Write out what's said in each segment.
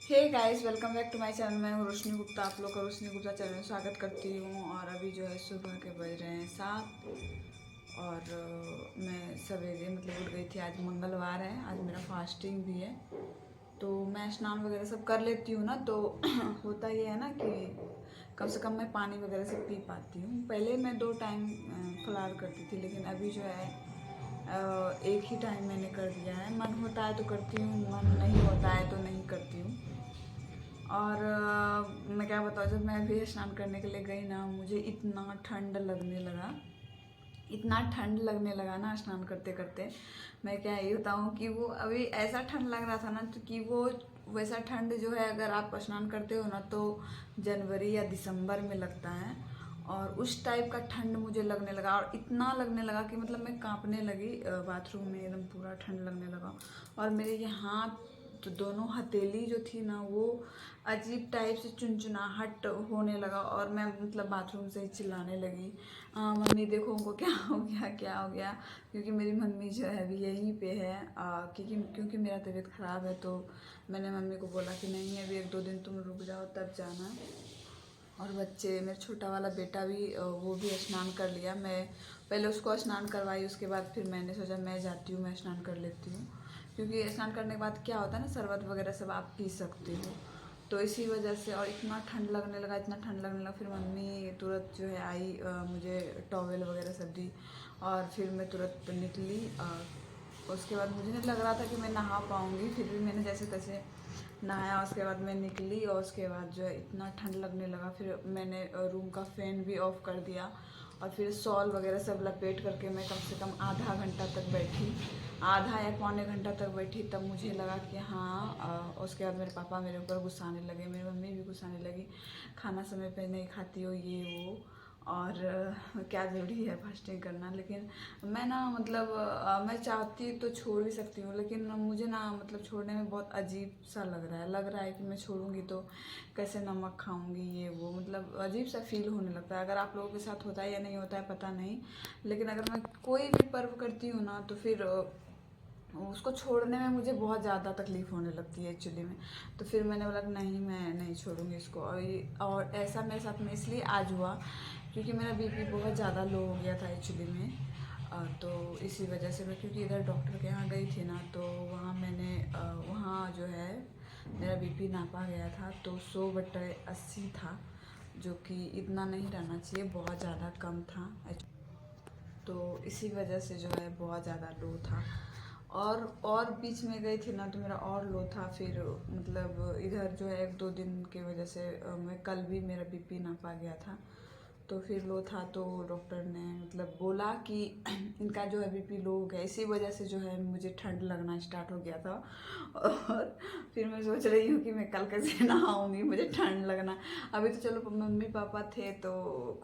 Hey guys, welcome back to my channel. मैं हूँ रोशनी गुप्ता। आप लोग का रोशनी गुप्ता चैनल में स्वागत करती हूँ। और अभी जो है सुबह के बज रहे हैं 7। और मैं सवेरे उठ गई थी। आज मंगलवार है, आज मेरा फास्टिंग भी है। तो मैं स्नान वगैरह सब कर लेती हूँ ना, तो होता ये है ना कि कम से कम मैं पानी वगैरह सब पी पाती हूँ। पहले मैं 2 टाइम फलार करती थी, लेकिन अभी जो है एक ही टाइम मैंने कर दिया है। मन होता है तो करती हूँ, मन नहीं होता है तो नहीं करती हूँ। और मैं क्या बताऊँ, जब मैं भी स्नान करने के लिए गई ना, मुझे इतना ठंड लगने लगा, इतना ठंड लगने लगा ना स्नान करते करते। मैं क्या ये बताऊँ कि वो अभी ऐसा ठंड लग रहा था ना, तो कि वो वैसा ठंड जो है अगर आप स्नान करते हो ना तो जनवरी या दिसंबर में लगता है। और उस टाइप का ठंड मुझे लगने लगा, और इतना लगने लगा कि मैं कांपने लगी। बाथरूम में एकदम पूरा ठंड लगने लगा। और मेरे ये हाथ तो दोनों हथेली जो थी ना, वो अजीब टाइप से चुनचुनाहट होने लगा। और मैं बाथरूम से ही चिल्लाने लगी, मम्मी देखो उनको क्या हो गया, क्या हो गया। क्योंकि मेरी मम्मी जो है अभी यहीं पे है। क्योंकि मेरा तबीयत ख़राब है, तो मैंने मम्मी को बोला कि नहीं, अभी 1-2 दिन तुम रुक जाओ तब जाना। और बच्चे, मेरा छोटा वाला बेटा भी वो भी स्नान कर लिया। मैं पहले उसको स्नान करवाई, उसके बाद फिर मैंने सोचा मैं जाती हूँ, मैं स्नान कर लेती हूँ। क्योंकि स्नान करने के बाद क्या होता है ना, शरबत वगैरह सब आप पी सकते हो। तो इसी वजह से, और इतना ठंड लगने लगा, इतना ठंड लगने लगा। फिर मम्मी तुरंत जो है आई, मुझे टॉवेल वगैरह सब दी। और फिर मैं तुरंत निकली। उसके बाद मुझे नहीं लग रहा था कि मैं नहा पाऊँगी, फिर भी मैंने जैसे तैसे नहाया। उसके बाद मैं निकली, और उसके बाद जो है इतना ठंड लगने लगा। फिर मैंने रूम का फ़ैन भी ऑफ़ कर दिया। और फिर शॉल वगैरह सब लपेट करके मैं कम से कम आधा घंटा तक बैठी, आधा या पौने घंटा तक बैठी। तब मुझे लगा कि हाँ। उसके बाद मेरे पापा मेरे ऊपर गुस्साने लगे, मेरी मम्मी भी गुस्साने लगी, खाना समय पे नहीं खाती हो, ये वो। और क्या ज़रूरी है फास्टिंग करना। लेकिन मैं ना मैं चाहती तो छोड़ भी सकती हूँ, लेकिन मुझे ना छोड़ने में बहुत अजीब सा लग रहा है कि मैं छोड़ूंगी तो कैसे नमक खाऊंगी, ये वो। अजीब सा फील होने लगता है। अगर आप लोगों के साथ होता है या नहीं होता है पता नहीं, लेकिन अगर मैं कोई भी पर्व करती हूँ ना, तो फिर उसको छोड़ने में मुझे बहुत ज़्यादा तकलीफ़ होने लगती है एक्चुअली में। तो फिर मैंने बोला कि नहीं, मैं नहीं छोड़ूंगी इसको। और ऐसा मेरे साथ में इसलिए आज हुआ क्योंकि मेरा बीपी बहुत ज़्यादा लो हो गया था एक्चुअली में। तो इसी वजह से मैं, क्योंकि इधर डॉक्टर के यहाँ गई थी ना, तो वहाँ मैंने वहाँ जो है मेरा बीपी नापा गया था, तो 100/80 था, जो कि इतना नहीं रहना चाहिए, बहुत ज़्यादा कम था। तो इसी वजह से जो है बहुत ज़्यादा लो था। और बीच में गई थी ना, तो मेरा और लो था। फिर इधर जो है 1-2 दिन की वजह से मैं कल भी मेरा बीपी नापा गया था, तो फिर लो था। तो डॉक्टर ने बोला कि इनका जो है बीपी लो हो गया, इसी वजह से जो है मुझे ठंड लगना स्टार्ट हो गया था। और फिर मैं सोच रही हूँ कि मैं कल कैसे नहाऊंगी, मुझे ठंड लगना। अभी तो चलो मम्मी पापा थे तो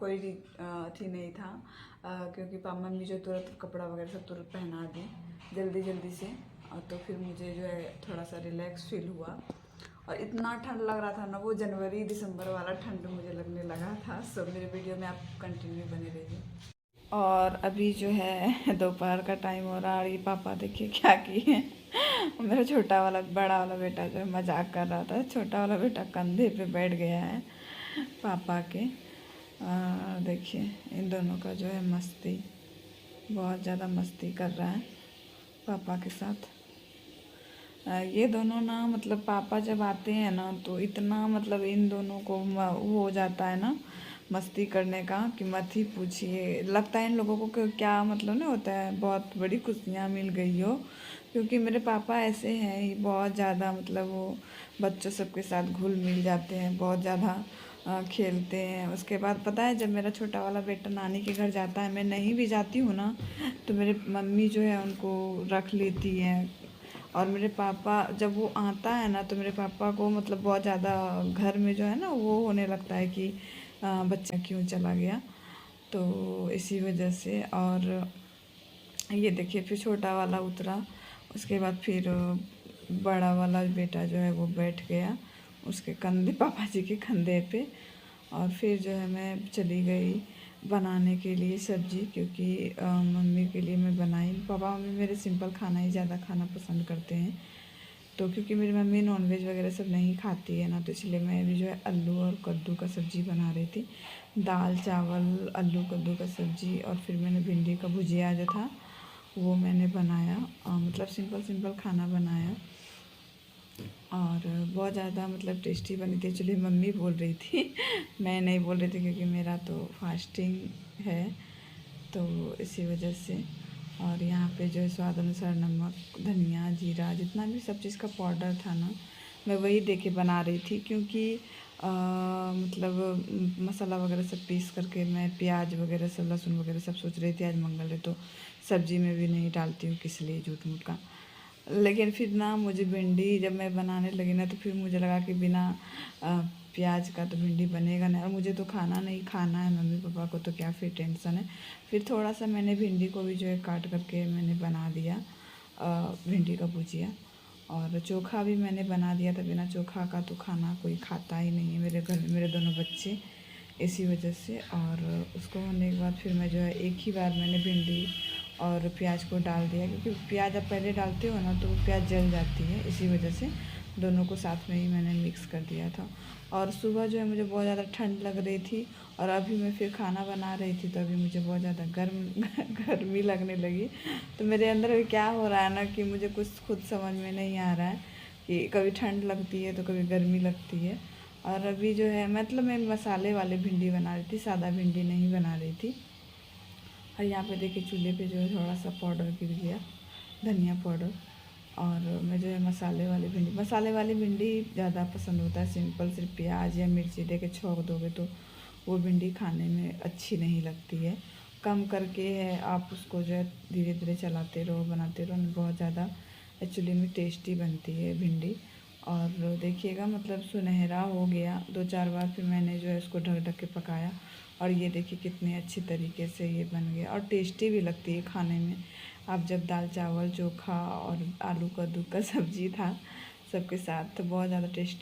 कोई अथी नहीं था, क्योंकि मम्मी जो तुरंत कपड़ा वगैरह सब तुरंत पहना दी जल्दी जल्दी से। और तो फिर मुझे जो है थोड़ा सा रिलैक्स फील हुआ। और इतना ठंड लग रहा था ना, वो जनवरी दिसंबर वाला ठंड मुझे लगने लगा था। सब मेरे वीडियो में आप कंटिन्यू बने रहिए। और अभी जो है दोपहर का टाइम हो रहा है, और ये पापा देखिए क्या किए हैं। मेरा छोटा वाला, बड़ा वाला बेटा जो है मजाक कर रहा था, छोटा वाला बेटा कंधे पे बैठ गया है पापा के। देखिए इन दोनों का जो है मस्ती, बहुत ज़्यादा मस्ती कर रहा है पापा के साथ। ये दोनों ना पापा जब आते हैं ना, तो इतना इन दोनों को वो हो जाता है ना मस्ती करने का कि मत ही पूछिए। लगता है इन लोगों को कि क्या ना होता है, बहुत बड़ी खुशियाँ मिल गई हो। क्योंकि मेरे पापा ऐसे हैं ही, बहुत ज़्यादा वो बच्चों सबके साथ घुल मिल जाते हैं, बहुत ज़्यादा खेलते हैं। उसके बाद पता है, जब मेरा छोटा वाला बेटा नानी के घर जाता है, मैं नहीं भी जाती हूँ ना, तो मेरे मम्मी जो है उनको रख लेती हैं। और मेरे पापा जब वो आता है ना, तो मेरे पापा को बहुत ज़्यादा घर में जो है ना वो होने लगता है कि बच्चा क्यों चला गया, तो इसी वजह से। और ये देखिए फिर छोटा वाला उतरा, उसके बाद फिर बड़ा वाला बेटा जो है वो बैठ गया उसके कंधे, पापा जी के कंधे पे। और फिर जो है मैं चली गई बनाने के लिए सब्ज़ी, क्योंकि मम्मी के लिए मैं बनाई। पापा मम्मी मेरे सिंपल खाना ही ज़्यादा खाना पसंद करते हैं, तो क्योंकि मेरी मम्मी नॉनवेज वगैरह सब नहीं खाती है ना, तो इसलिए मैं भी जो है आलू और कद्दू का सब्ज़ी बना रही थी। दाल चावल आलू कद्दू का सब्ज़ी, और फिर मैंने भिंडी का भुजिया जो था वो मैंने बनाया। मतलब सिंपल खाना बनाया, और बहुत ज़्यादा मतलब टेस्टी बनी थी। एक्चुअली मम्मी बोल रही थी मैं नहीं बोल रही थी, क्योंकि मेरा तो फास्टिंग है, तो इसी वजह से। और यहाँ पे जो है स्वाद अनुसार नमक, धनिया, जीरा, जितना भी सब चीज़ का पाउडर था ना, मैं वही दे के बना रही थी। क्योंकि मतलब मसाला वगैरह सब पीस करके मैं प्याज वगैरह सब, लहसुन वगैरह सब सोच रही थी आज मंगल है तो सब्ज़ी में भी नहीं डालती हूँ, किस लिए झूठ मूठ का। लेकिन फिर ना मुझे भिंडी जब मैं बनाने लगी ना, तो फिर मुझे लगा कि बिना प्याज का तो भिंडी बनेगा नहीं, और मुझे तो खाना नहीं खाना है, मम्मी पापा को तो क्या फिर टेंशन है। फिर थोड़ा सा मैंने भिंडी को भी जो है काट करके मैंने बना दिया भिंडी का भुजिया। और चोखा भी मैंने बना दिया था, बिना चोखा का तो खाना कोई खाता ही नहीं है मेरे घर में, मेरे दोनों बच्चे, इसी वजह से। और उसको होने के बाद फिर मैं जो है एक ही बार मैंने भिंडी और प्याज को डाल दिया, क्योंकि प्याज आप पहले डालते हो ना तो वो प्याज जल जाती है, इसी वजह से दोनों को साथ में ही मैंने मिक्स कर दिया था। और सुबह जो है मुझे बहुत ज़्यादा ठंड लग रही थी, और अभी मैं फिर खाना बना रही थी, तो अभी मुझे बहुत ज़्यादा गर्मी लगने लगी। तो मेरे अंदर अभी क्या हो रहा है ना, कि मुझे कुछ खुद समझ में नहीं आ रहा है कि कभी ठंड लगती है तो कभी गर्मी लगती है। और अभी जो है मतलब मैं मसाले वाले भिंडी बना रही थी, सादा भिंडी नहीं बना रही थी। और यहाँ पे देखिए चूल्हे पे जो है थोड़ा सा पाउडर गिर गया, धनिया पाउडर। और मैं जो है मसाले वाली भिंडी ज़्यादा पसंद होता है। सिंपल सिर्फ प्याज या मिर्ची दे के छौंक दोगे तो वो भिंडी खाने में अच्छी नहीं लगती है। कम करके है आप उसको जो है धीरे धीरे चलाते रहो, बनाते रहो, बहुत ज़्यादा एक्चुअली में टेस्टी बनती है भिंडी। और देखिएगा मतलब सुनहरा हो गया, 2-4 बार फिर मैंने जो है इसको ढक ढक के पकाया, और ये देखिए कितने अच्छी तरीके से ये बन गया, और टेस्टी भी लगती है खाने में। आप जब दाल चावल चोखा और आलू कद्दू का सब्ज़ी था सबके साथ, तो बहुत ज़्यादा टेस्टी